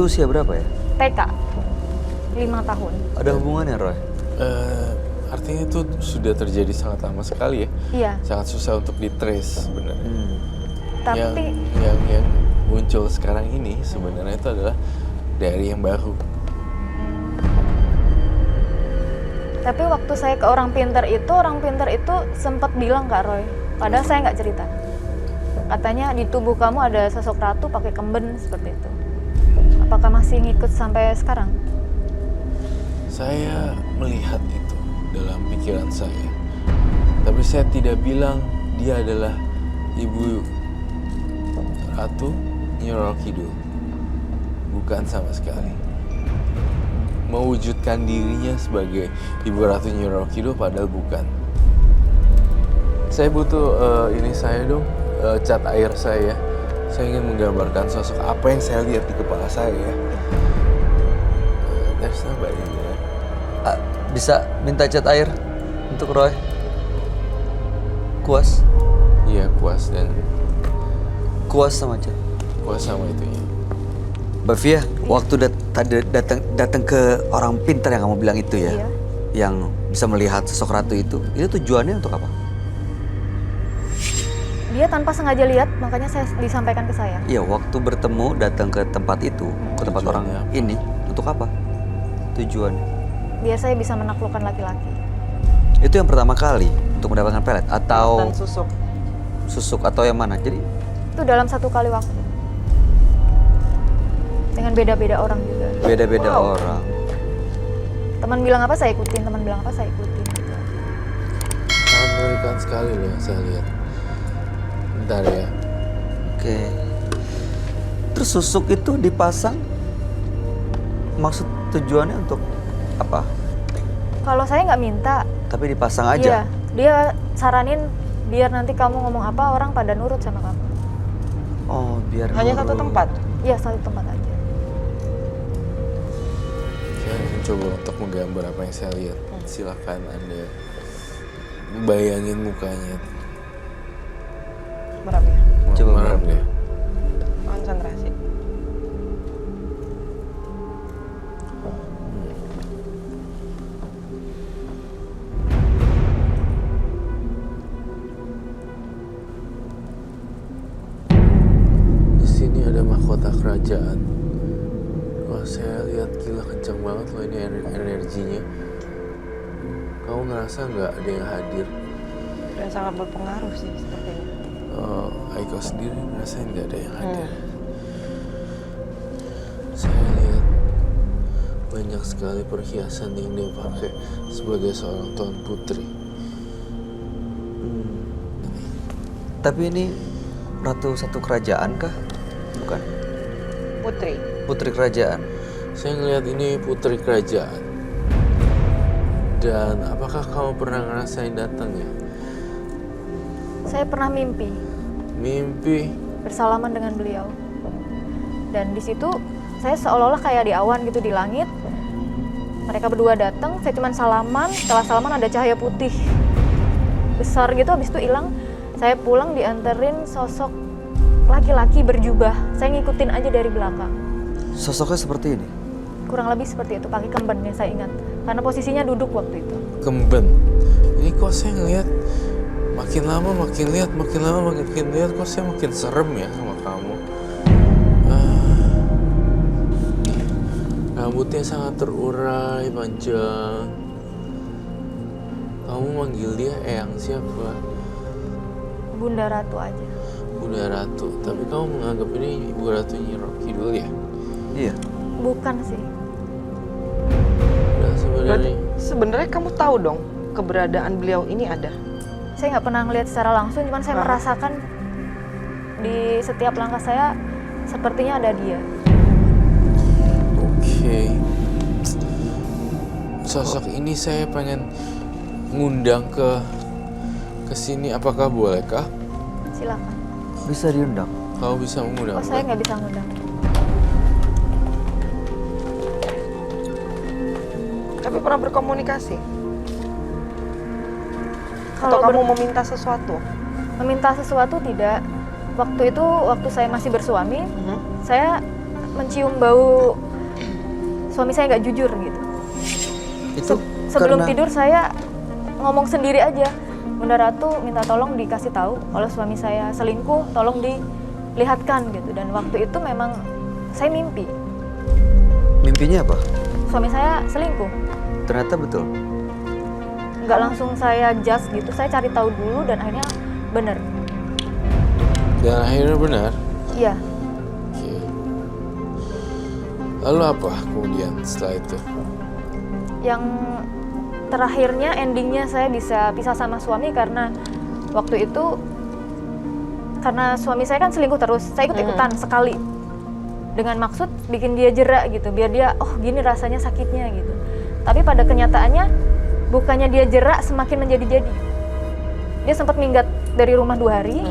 itu usia berapa ya? TK, 5 tahun. Ada hubungannya, Roy? Artinya itu sudah terjadi sangat lama sekali ya? Iya. Sangat susah untuk di-trace sebenarnya. Tapi Yang muncul sekarang ini sebenarnya itu adalah dari yang baru. Tapi waktu saya ke orang pintar itu sempat bilang Kak Roy, padahal saya nggak cerita. Katanya di tubuh kamu ada sosok ratu pakai kemben seperti itu. Apakah masih ngikut sampai sekarang? Saya melihat itu dalam pikiran saya. Tapi saya tidak bilang dia adalah ibu Ratu Nyi Roro Kidul. Bukan sama sekali. Mewujudkan dirinya sebagai ibu Ratu Nyi Roro Kidul padahal bukan. Saya butuh ini saya dong, cat air saya. Saya ingin menggambarkan sosok apa yang saya lihat di kepala saya. There's nobody there. Bisa minta cat air untuk Roy? Kuas? Iya, kuas dan Kuas sama cat. kuas sama itunya. Mbak Via, waktu tadi datang ke orang pintar yang kamu bilang itu ya, Iya. yang bisa melihat sosok ratu itu tujuannya untuk apa? Dia tanpa sengaja lihat, makanya saya disampaikan ke saya. Iya, waktu bertemu datang ke tempat itu, ke tempat orang Tujuannya apa? ini, untuk apa? Tujuannya? Biar saya bisa menaklukkan laki-laki. Itu yang pertama kali untuk mendapatkan pelet atau Dan susuk. susuk atau yang mana? Jadi Itu dalam satu kali waktu. Dengan beda-beda orang juga. beda-beda Wow. orang. Teman bilang apa saya ikutin, teman bilang apa saya ikutin. Gitu. Sangat mengerikan sekali loh yang saya lihat. Bentar ya. Oke. Terus susuk itu dipasang, maksud tujuannya untuk apa? Kalau saya nggak minta, Tapi dipasang iya, aja. dia saranin biar nanti kamu ngomong apa orang pada nurut sama kamu. Oh, biar Hanya satu nurut. tempat. Iya, satu tempat aja. Saya mencoba untuk menggambar apa yang saya lihat. Silakan Anda bayangin mukanya. Merem ya. Coba Merem merem. deh. Konsentrasi. Di sini ada mahkota kerajaan. Wah, saya lihat gila kencang banget loh ini energinya. Kamu ngerasa nggak ada yang hadir? Dan sangat berpengaruh sih sepertinya. Aiko sendiri ngerasain nggak ada yang hadir. Saya lihat banyak sekali perhiasan yang dia pakai sebagai seorang tuan putri. Tapi ini ratu satu kerajaan kah? Bukan. Putri. Putri kerajaan. Saya ngelihat ini putri kerajaan. Dan apakah kamu pernah ngerasain datangnya? Saya pernah mimpi Mimpi. bersalaman dengan beliau. Dan di situ saya seolah-olah kayak di awan gitu di langit. Mereka berdua datang, saya cuma salaman. Setelah salaman ada cahaya putih besar gitu, habis itu hilang. Saya pulang dianterin sosok laki-laki berjubah. Saya ngikutin aja dari belakang. Sosoknya seperti ini. Kurang lebih seperti itu, pakai kemben yang saya ingat. Karena posisinya duduk waktu itu. Kemben. Ini kok saya ngelihat makin lama makin lihat, makin lama makin lihat kok saya makin serem ya sama kamu. Rambutnya sangat terurai, panjang. Kamu manggil dia Eyang siapa? Bunda Ratu aja. Bunda Ratu. Tapi kamu menganggap ini Ibu Ratu Nyi Roro Kidul ya? Iya. Bukan sih. Nah Berarti sebenarnya sebenarnya kamu tahu dong keberadaan beliau ini ada. Saya nggak pernah ngeliat secara langsung, cuman saya merasakan di setiap langkah saya sepertinya ada dia. Oke. Sosok ini saya pengen ngundang ke sini, apakah bolehkah? Silakan. Bisa diundang. Kau bisa mengundang? Oh, saya nggak bisa ngundang. Tapi pernah berkomunikasi? Kalau Atau kamu meminta sesuatu? meminta sesuatu tidak. Waktu itu, waktu saya masih bersuami, saya mencium bau suami saya nggak jujur gitu. Itu Sebelum karena tidur saya ngomong sendiri aja, Bunda Ratu minta tolong dikasih tahu kalau suami saya selingkuh, tolong dilihatkan gitu. Dan waktu itu memang saya mimpi mimpinya apa? suami saya selingkuh. Ternyata betul. Nggak langsung saya judge gitu, saya cari tahu dulu dan akhirnya bener. Dan akhirnya benar. Iya, Oke. Lalu apa kemudian setelah itu? yang terakhirnya endingnya saya bisa pisah sama suami karena waktu itu karena suami saya kan selingkuh terus, saya ikut-ikutan sekali dengan maksud bikin dia jerak gitu, biar dia oh gini rasanya sakitnya gitu. Tapi pada kenyataannya bukannya dia jerak, semakin menjadi-jadi. Dia sempat minggat dari rumah 2 hari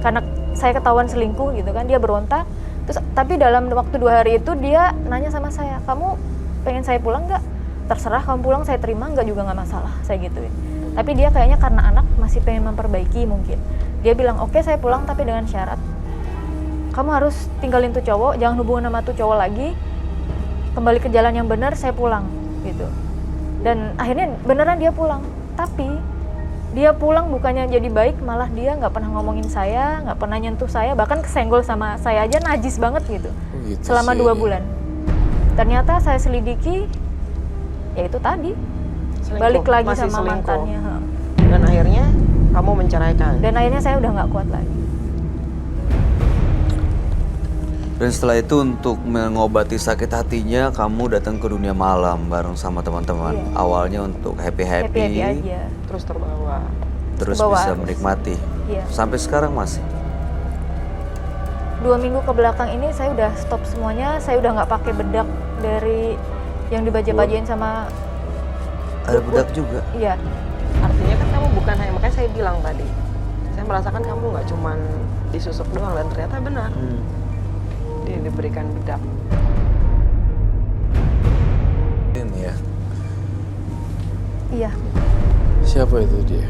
karena saya ketahuan selingkuh gitu kan, dia berontak. Terus tapi dalam waktu 2 hari itu dia nanya sama saya, kamu pengen saya pulang nggak? Terserah kamu pulang, saya terima, nggak juga nggak masalah, saya gituin. Tapi dia kayaknya karena anak masih pengen memperbaiki mungkin. Dia bilang oke, saya pulang tapi dengan syarat kamu harus tinggalin tuh cowok, jangan hubungan sama tuh cowok lagi, kembali ke jalan yang benar, saya pulang gitu. Dan akhirnya beneran dia pulang. Tapi dia pulang bukannya jadi baik, malah dia nggak pernah ngomongin saya, nggak pernah nyentuh saya, bahkan kesenggol sama saya aja najis banget gitu. Gitu Selama sih. 2 bulan. Ternyata saya selidiki, ya itu tadi, Selingkuh, balik lagi masih sama selingkuh. mantannya. Dan akhirnya kamu menceraikan. Dan akhirnya saya udah nggak kuat lagi. Dan setelah itu untuk mengobati sakit hatinya, kamu datang ke dunia malam bareng sama teman-teman. Iya. Awalnya untuk Happy-happy aja. Terus terbawa. terus Bawa bisa arus. menikmati. Iya. Sampai sekarang masih. 2 minggu ke belakang ini saya udah stop semuanya, saya udah nggak pakai bedak dari yang dibaja-bajain sama Ada bedak juga. iya. Artinya kan kamu bukan hanya, makanya saya bilang tadi, saya merasakan kamu nggak cuman disusuk doang, dan ternyata benar dia diberikan bedak. Ini ya. Iya. Siapa itu dia?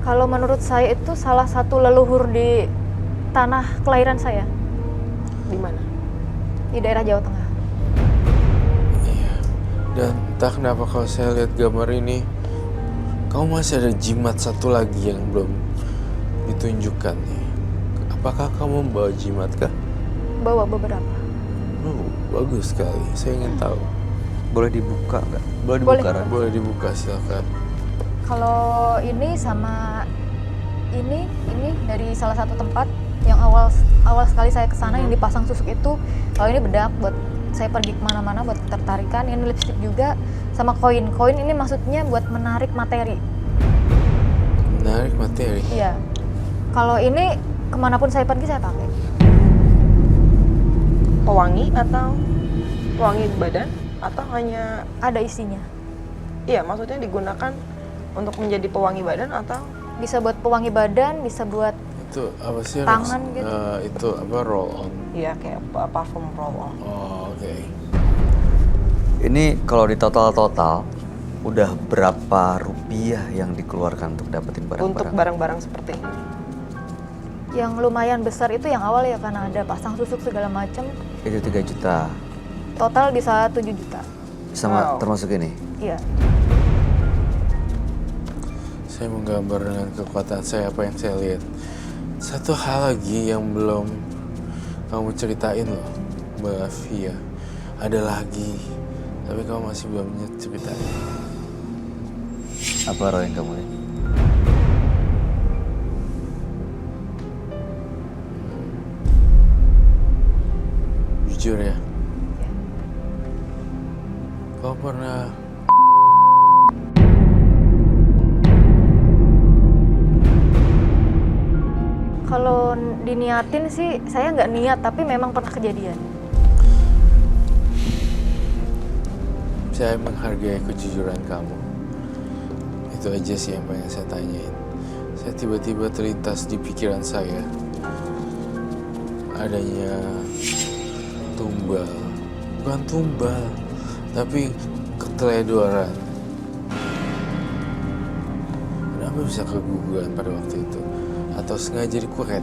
Kalau menurut saya itu salah satu leluhur di tanah kelahiran saya, Di mana? di daerah Jawa Tengah. Iya. Dan entah kenapa kalau saya lihat gambar ini, kamu masih ada jimat satu lagi yang belum ditunjukkan nih. Apakah kamu membawa jimat kah? Bawa beberapa. Oh, bagus sekali. Saya ingin tahu. Boleh dibuka nggak? Boleh Boleh. dibuka, Ran? Boleh dibuka silakan. Kalau ini sama ini dari salah satu tempat yang awal sekali saya kesana yang dipasang susuk itu. Kalau ini bedak buat saya pergi kemana-mana buat ketertarikan. Ini lipstick juga sama koin. Koin ini maksudnya buat menarik materi. Menarik materi. Iya. Kalau ini kemanapun saya pergi saya pakai. Pewangi atau pewangi badan atau hanya, Ada isinya. iya maksudnya digunakan untuk menjadi pewangi badan atau Bisa buat pewangi badan, bisa buat Itu apa sih? Tangan Rex? gitu. Itu apa, roll on? ya kayak parfum roll on. Oh, oke. Ini kalau di total udah berapa rupiah yang dikeluarkan untuk dapetin Untuk barang-barang? barang-barang seperti ini. yang lumayan besar itu yang awal ya karena ada pasang susuk segala macam. Itu 3 juta. Total bisa 7 juta. Sama Wow. termasuk ini. Iya. Saya menggambar dengan kekuatan saya apa yang saya lihat. Satu hal lagi yang belum kamu ceritain loh, Mbak Fia. Ada lagi, tapi kamu masih belum ceritain. Apa roh yang kamu lihat? Jujur ya, kau pernah Kalau diniatin sih saya nggak niat tapi memang pernah kejadian. saya menghargai kejujuran kamu. Itu aja sih yang pengen saya tanyain. Saya tiba-tiba terlintas di pikiran saya adanya tumbal, bukan tumbal, tapi keteledoran. Kenapa bisa keguguran pada waktu itu? Atau sengaja dikuret?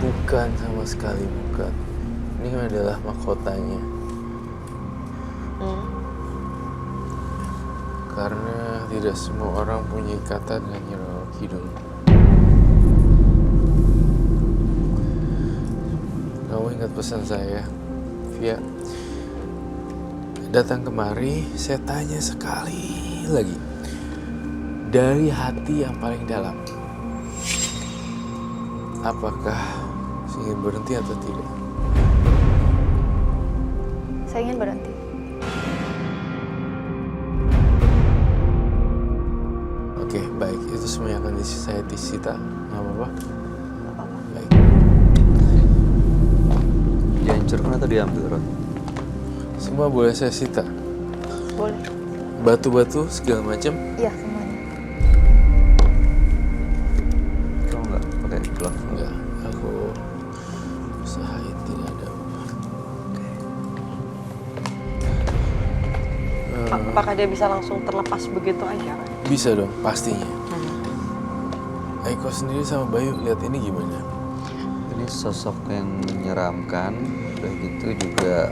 Bukan, sama sekali bukan. Ini adalah mahkotanya. Karena tidak semua orang punya ikatan dengan Nyi Roro Kidul. Kamu ingat pesan saya, Via? Datang kemari, saya tanya sekali lagi. Dari hati yang paling dalam. Apakah ingin berhenti atau tidak? Saya ingin berhenti. Oke, baik. Itu semua yang akan saya disita. Nggak apa-apa? Nggak apa-apa. Baik. Dihancurkan atau diambil, Ron? Semua boleh saya sita. Boleh. Batu-batu segala macam. Iya, semuanya. Kamu nggak pakai glove? Enggak, aku usahain tidak ada apa-apa. Apakah dia bisa langsung terlepas begitu aja? Bisa dong, pastinya. Aiko sendiri sama Bayu lihat ini gimana? Ini sosok yang menyeramkan, udah gitu juga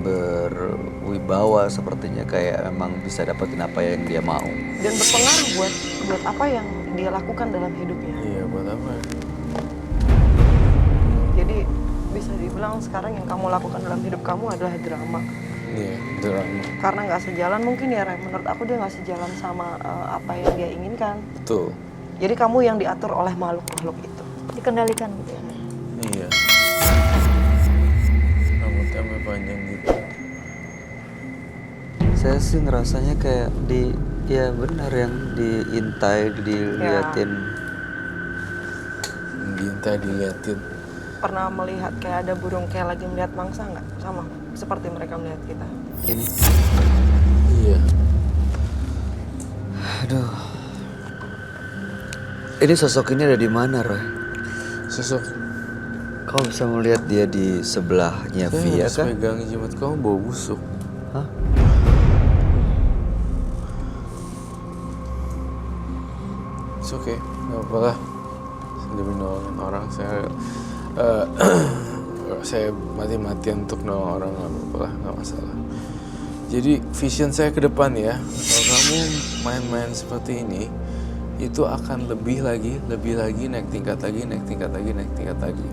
berwibawa sepertinya, kayak memang bisa dapetin apa yang dia mau. Dan berpengaruh buat apa yang dia lakukan dalam hidupnya. Iya, buat apa? Jadi bisa dibilang sekarang yang kamu lakukan dalam hidup kamu adalah drama. Iya, drama. Karena nggak sejalan mungkin ya, Rem. Menurut aku dia nggak sejalan sama apa yang dia inginkan. Betul. Jadi kamu yang diatur oleh makhluk-makhluk itu. Dikendalikan gitu ya. Iya. Rambutnya sampai panjang gitu. Saya sih ngerasanya kayak ya benar yang diintai, diliatin. Diintai, diliatin. Pernah melihat kayak ada burung kayak lagi melihat mangsa nggak? Sama seperti mereka melihat kita. Ini, Iya. aduh. Ini sosok ini ada di mana, Roy? Sosok Kau bisa melihat dia di sebelahnya saya Via harus kan? megang jimat kamu bau busuk. Hah? It's okay, nggak apa lah. Demi nolongin orang, saya mati-matian untuk nolong orang, nggak apa lah, nggak masalah. Jadi vision saya ke depan ya, kalau kamu main-main seperti ini, itu akan lebih lagi naik tingkat lagi.